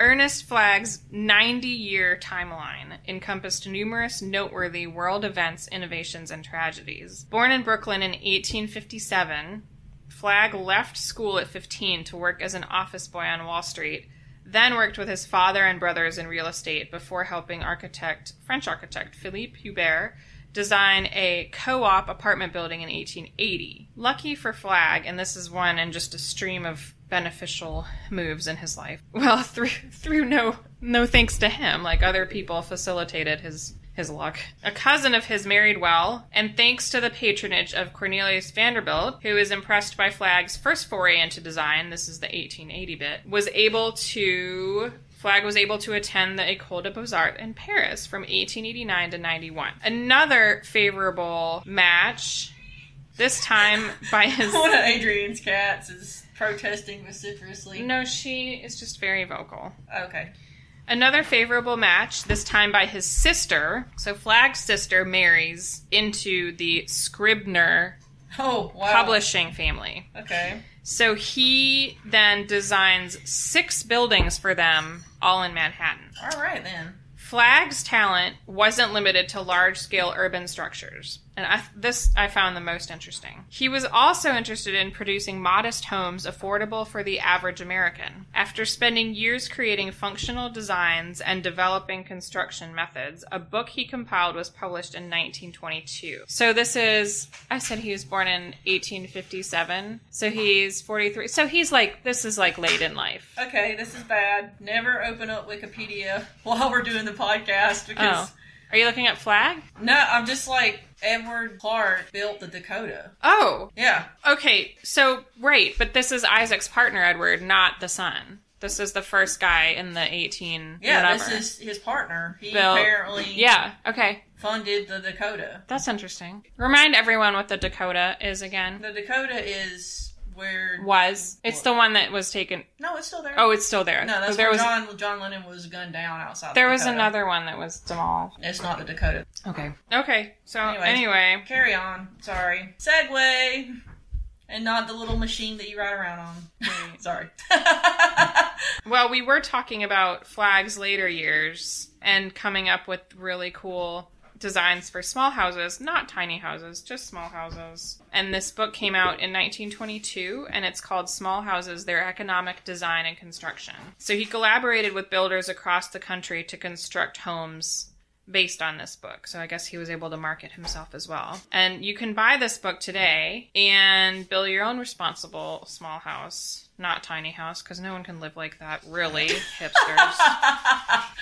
Ernest Flagg's 90-year timeline encompassed numerous noteworthy world events, innovations, and tragedies. Born in Brooklyn in 1857, Flagg left school at 15 to work as an office boy on Wall Street, then worked with his father and brothers in real estate before helping French architect Philippe Hubert design a co-op apartment building in 1880. Lucky for Flagg, and this is one in just a stream of beneficial moves in his life. Well, through no thanks to him, like other people facilitated his luck. A cousin of his married well, and thanks to the patronage of Cornelius Vanderbilt, who is impressed by Flagg's first foray into design, this is the 1880 bit, Flagg was able to attend the École des Beaux-Arts in Paris from 1889 to 91. Another favorable match, this time by his... One of Adrienne's cats is protesting vociferously. No, she is just very vocal. Okay. Another favorable match, this time by his sister. So Flagg's sister marries into the Scribner publishing family. Okay. So he then designs 6 buildings for them, all in Manhattan. All right, then. Flagg's talent wasn't limited to large-scale urban structures, and I found the most interesting. He was also interested in producing modest homes affordable for the average American. After spending years creating functional designs and developing construction methods, a book he compiled was published in 1922. So I said he was born in 1857, so he's 43. So this is like late in life. Okay, this is bad. Never open up Wikipedia while we're doing the podcast because... Oh. Are you looking at Flagg? No, I'm just like, Edward Clark built the Dakota. Oh. Yeah. Okay, so, right, but this is Isaac's partner, Edward, not the son. This is the first guy in the 18... Yeah, whatever. This is his partner. He Bill, apparently... Yeah, okay. Funded the Dakota. That's interesting. Remind everyone what the Dakota is again. The Dakota is... It's the one that was taken... No, it's still there. Oh, it's still there. No, that's where John Lennon was gunned down outside There the was Dakota. another one that was demolished. It's not the Dakota. Okay, so anyway. Carry on. Sorry. Segway! And not the little machine that you ride around on. Sorry. Well, we were talking about Flagg's later years and coming up with really cool designs for small houses, not tiny houses, just small houses. And this book came out in 1922, and it's called Small Houses, Their Economic Design and Construction. So he collaborated with builders across the country to construct homes based on this book. So I guess he was able to market himself as well. And you can buy this book today and build your own responsible small house. Not tiny house, because no one can live like that, really, hipsters.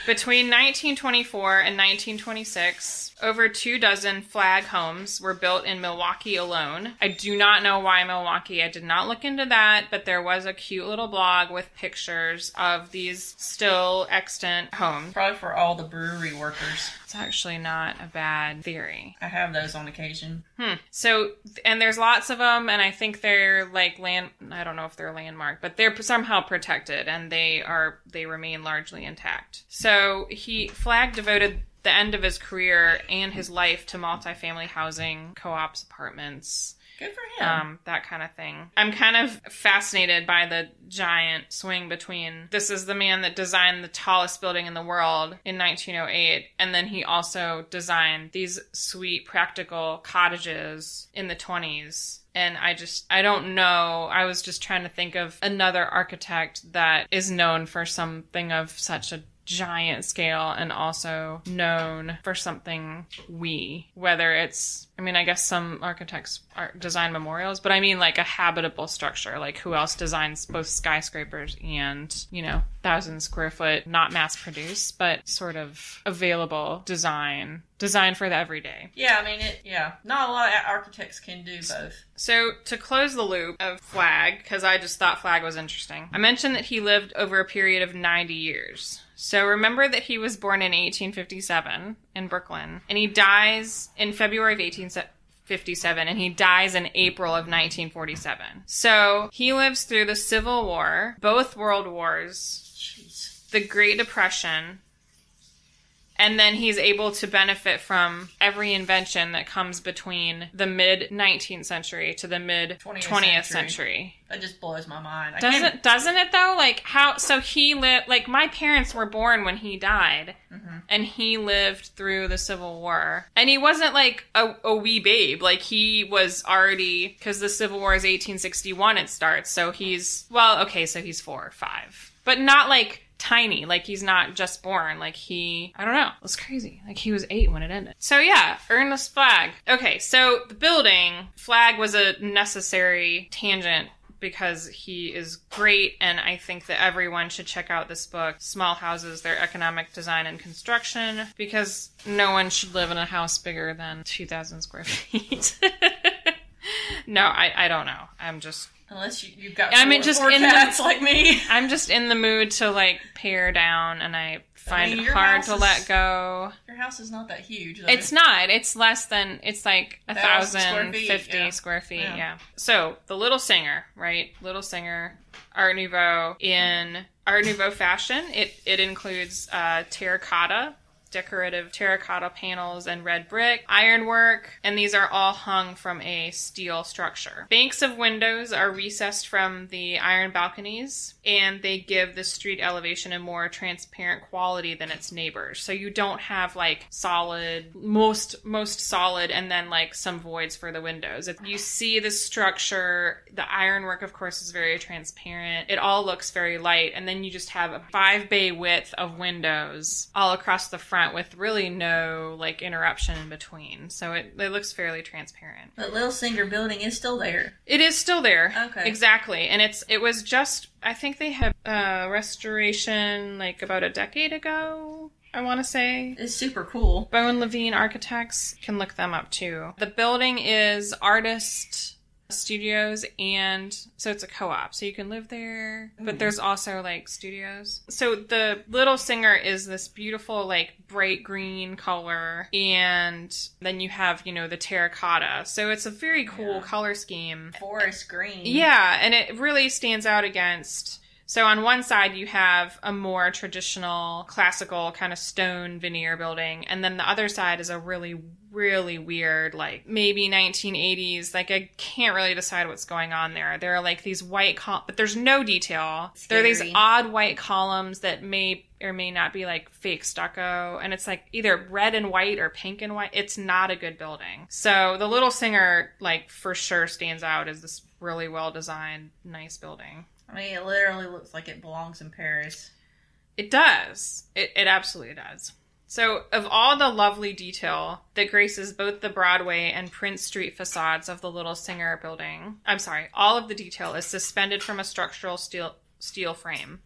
Between 1924 and 1926, over 24 Flagg homes were built in Milwaukee alone. I do not know why Milwaukee. I did not look into that, but there was a cute little blog with pictures of these still extant homes. Probably for all the brewery workers. It's actually not a bad theory. I have those on occasion. So, and there's lots of them, and I think they're like I don't know if they're landmarked, but they're somehow protected, and they remain largely intact. So Flagg devoted the end of his career and his life to multifamily housing, co-ops, apartments. Good for him. That kind of thing. I'm kind of fascinated by the giant swing between this is the man that designed the tallest building in the world in 1908, and then he also designed these sweet practical cottages in the 20s. And I don't know. I was just trying to think of another architect that is known for something of such a giant scale and also known for something whether it's, I guess some architects design memorials, but I mean like a habitable structure. Like who else designs both skyscrapers and, 1,000 square foot, not mass produced, but sort of available design for the everyday. Yeah, not a lot of architects can do both. So to close the loop of Flagg, because I just thought Flagg was interesting, I mentioned that he lived over a period of 90 years. So remember that he was born in 1857 in Brooklyn, and he dies in February of 1857, and he dies in April of 1947. So he lives through the Civil War, both World Wars, the Great Depression, And then he's able to benefit from every invention that comes between the mid-19th century to the mid-20th century. That just blows my mind. Doesn't it though? Like how, so he lived, like my parents were born when he died, and he lived through the Civil War. And he wasn't like a wee babe. Like he was already, because the Civil War is 1861 it starts. So he's, well, okay, so he's 4 or 5. But not like tiny, like he's not just born, like I don't know, it was crazy, like he was 8 when it ended. So yeah, Ernest Flagg. Okay, so the building, Flagg was a necessary tangent because he is great, and I think that everyone should check out this book, Small Houses, Their Economic Design and Construction, because no one should live in a house bigger than 2,000 square feet. No, I don't know. I'm just... Unless you've got four cats like me. I'm just in the mood to, like, pare down, and I find it hard to let go. Your house is not that huge, though. It's not. It's less than, it's like 1,050 square feet, yeah. So, the Little Singer, right? Little Singer, Art Nouveau. In Art Nouveau fashion, it includes terracotta, decorative terracotta panels and red brick, ironwork, and these are all hung from a steel structure. Banks of windows are recessed from the iron balconies, and they give the street elevation a more transparent quality than its neighbors. So you don't have like solid, most solid, and then like some voids for the windows. If you see the structure, the ironwork of course is very transparent. It all looks very light, and then you just have a 5-bay width of windows all across the front with really no like interruption in between. So it looks fairly transparent. The Little Singer building is still there. It is still there. Okay. Exactly. And it was just, I think they had restoration like about a decade ago, I want to say. It's super cool. Bone Levine Architects, can look them up too. The building is Artist Studios, and so it's a co-op, so you can live there, but there's also like studios. So the Little Singer is this beautiful like bright green color, and then you have, you know, the terracotta, so it's a very cool color scheme. Forest green. Yeah, and it really stands out against... So on one side you have a more traditional, classical kind of stone veneer building, and then the other side is a really, really weird, like maybe 1980s, like I can't really decide what's going on there. There are like these white but there's no detail. Scary. There are these odd white columns that may or may not be like fake stucco, and it's like either red and white or pink and white. It's not a good building. So the Little Singer, like, for sure stands out as this really well designed, nice building. I mean, it literally looks like it belongs in Paris. It does. It absolutely does. So, of all the lovely detail that graces both the Broadway and Prince Street facades of the Little Singer building, all of the detail is suspended from a structural steel frame.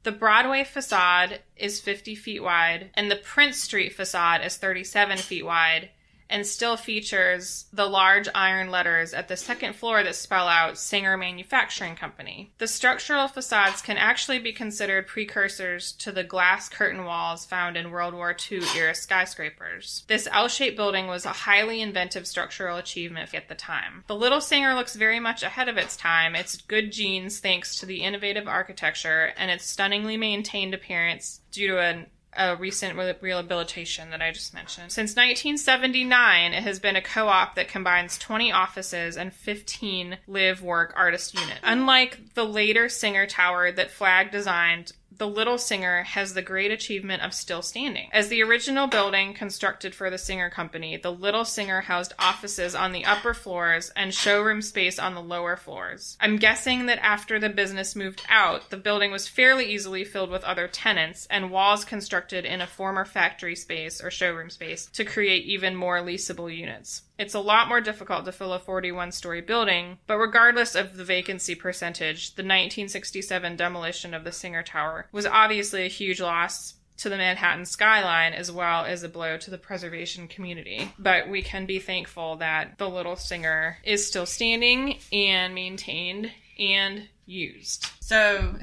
The Broadway facade is 50 feet wide, and the Prince Street facade is 37 feet wide, and still features the large iron letters at the second floor that spell out Singer Manufacturing Company. The structural facades can actually be considered precursors to the glass curtain walls found in World War II era skyscrapers. This L-shaped building was a highly inventive structural achievement at the time. The Little Singer looks very much ahead of its time. It's good genes thanks to the innovative architecture and its stunningly maintained appearance due to a recent rehabilitation that I just mentioned. Since 1979, it has been a co-op that combines 20 offices and 15 live-work artist units. Unlike the later Singer Tower that Flagg designed, the Little Singer has the great achievement of still standing. As the original building constructed for the Singer Company, the Little Singer housed offices on the upper floors and showroom space on the lower floors. I'm guessing that after the business moved out, the building was fairly easily filled with other tenants and walls constructed in a former factory space or showroom space to create even more leasable units. It's a lot more difficult to fill a 41-story building, but regardless of the vacancy percentage, the 1967 demolition of the Singer Tower was obviously a huge loss to the Manhattan skyline as well as a blow to the preservation community. But we can be thankful that the Little Singer is still standing and maintained and used. So,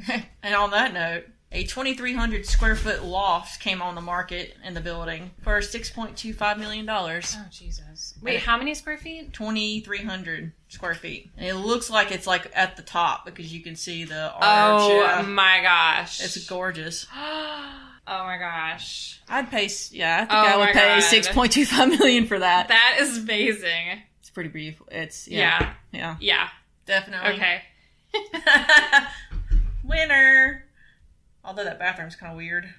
and on that note, a 2,300 square foot loft came on the market in the building for $6.25 million. Oh, Jesus. Wait, how many square feet? 2,300 square feet. And it looks like it's like at the top because you can see the arch. Oh, my gosh. It's gorgeous. Oh my gosh. I'd pay, I would pay $6.25 million for that. That is amazing. It's pretty beautiful. It's, Yeah. Definitely. Okay. Winner. Although that bathroom's kind of weird.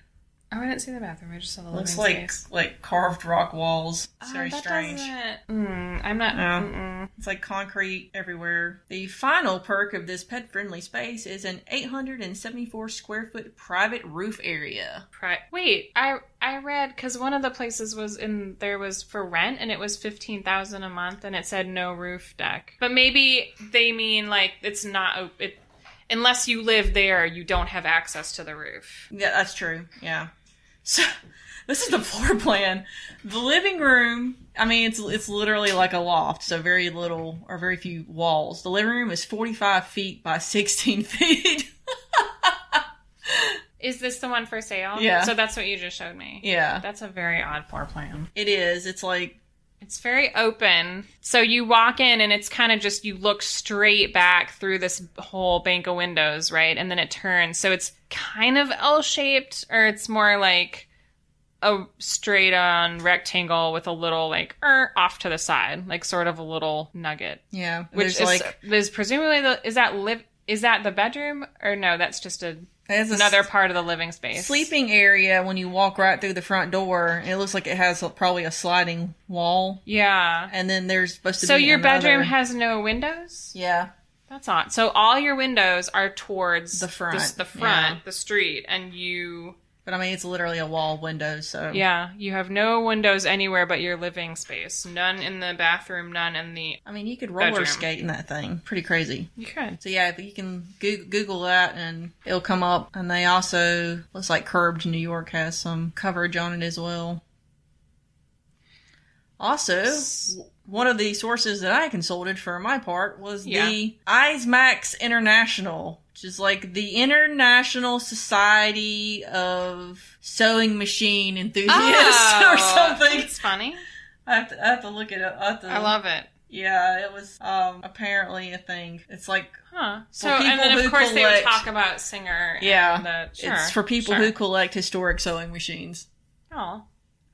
Oh, I didn't see the bathroom. I just saw the living space. Looks like carved rock walls. It's very strange. I'm not... It's like concrete everywhere. The final perk of this pet-friendly space is an 874 square foot private roof area. Wait, I read, because one of the places there was for rent, and it was $15,000 a month, and it said no roof deck. But maybe they mean, like, it's not... unless you live there, you don't have access to the roof. Yeah, that's true. Yeah. So, this is the floor plan. The living room, I mean, it's literally like a loft, so very little or very few walls. The living room is 45 feet by 16 feet. Is this the one for sale? Yeah. So that's what you just showed me. Yeah. That's a very odd floor plan. It is. It's like... It's very open. So you walk in and it's kind of just, you look straight back through this whole bank of windows, right? And then it turns. So it's kind of L-shaped, or it's more like a straight on rectangle with a little like off to the side, like sort of a little nugget. Yeah. Which is presumably is that the bedroom, or no, that's just another part of the living space. Sleeping area when you walk right through the front door. It looks like it has probably a sliding wall. Yeah. And then there's supposed to be So your bedroom has no windows? Yeah. That's odd. So all your windows are towards the front. The street, and you... But I mean, it's literally a wall window, so... Yeah, you have no windows anywhere but your living space. None in the bathroom, none in the I mean, you could roller bedroom. skate in that thing. Pretty crazy. You could. So yeah, you can Google that and it'll come up. And they also, looks like Curbed New York has some coverage on it as well. Also, one of the sources that I consulted for my part was the Issac International, which is like the International Society of Sewing Machine Enthusiasts or something. It's funny. I have to look it up. I love it. Yeah, it was apparently a thing. It's like... Huh. So, and then of course they would talk about Singer. Yeah. It's for people who collect historic sewing machines. Oh.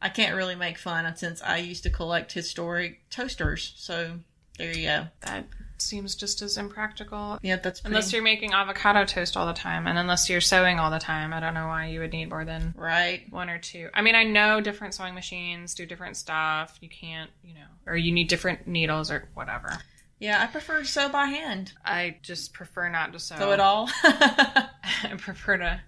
I can't really make fun since I used to collect historic toasters. So, there you go. That seems just as impractical. Yeah, that's pretty... Unless you're making avocado toast all the time, and unless you're sewing all the time. I don't know why you would need more than one or two. I mean, I know different sewing machines do different stuff. You can't, or you need different needles or whatever. Yeah, I prefer to sew by hand. I just prefer not to sew. Sew it all? I prefer to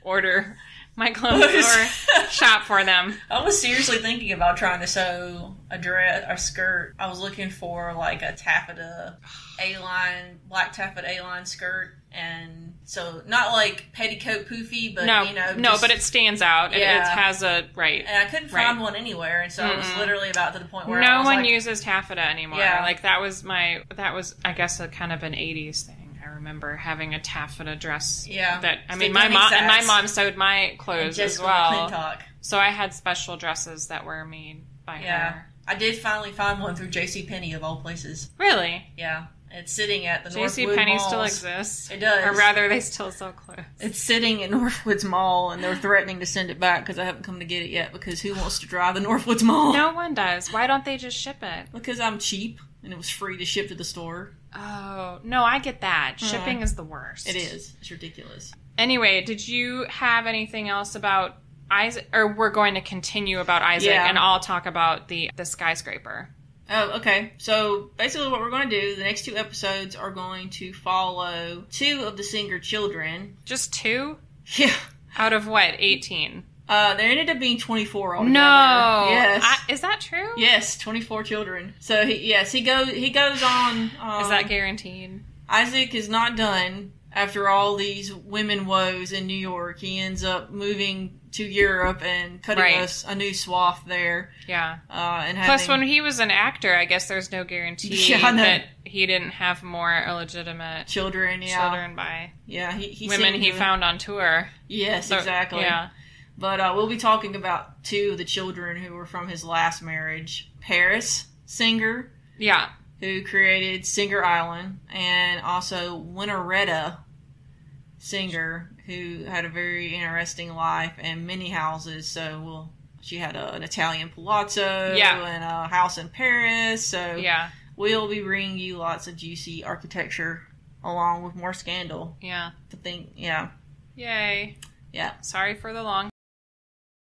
order my clothes or shop for them. I was seriously thinking about trying to sew a skirt. I was looking for like a taffeta A-line, black taffeta A-line skirt. And so not like petticoat poofy, but No, but it stands out. Yeah. It has a, right. And I couldn't find one anywhere. And so I was literally about to the point where no one uses taffeta anymore. Yeah. Like that was I guess a kind of an 80s thing. I remember having a taffeta dress. Yeah. That, I mean, my mom sewed my clothes as well. So I had special dresses that were made by her. I did finally find one through JCPenney of all places. Really? Yeah. It's sitting at the Northwood Mall. JCPenney still exists. It does. Or rather, they still sell clothes. It's sitting at Northwoods Mall, and they're threatening to send it back because I haven't come to get it yet, because who wants to drive the Northwoods Mall? No one does. Why don't they just ship it? Because I'm cheap, and it was free to ship to the store. Oh, no, I get that. Shipping is the worst. It is. It's ridiculous. Anyway, did you have anything else about Issac? Or we're going to continue about Issac, and I'll talk about the skyscraper. Oh, okay. So, basically what we're going to do, the next 2 episodes are going to follow 2 of the Singer children. Just 2? Yeah. Out of what, 18? There ended up being 24 altogether. No! Yes. Is that true? Yes, 24 children. So, he goes on... is that guaranteed? Issac is not done after all these women woes in New York. He ends up moving to Europe and cutting us a new swath there. Yeah. And plus, when he was an actor, I guess there's no guarantee that he didn't have more illegitimate children by he women he found on tour. Yes, so, exactly. Yeah. But we'll be talking about 2 of the children who were from his last marriage. Paris Singer. who created Singer Island, and also Winteretta Singer, who had a very interesting life and many houses. So she had an Italian palazzo and a house in Paris. So we'll be bringing you lots of juicy architecture along with more scandal. Yeah. Yay. Yeah. Sorry for the long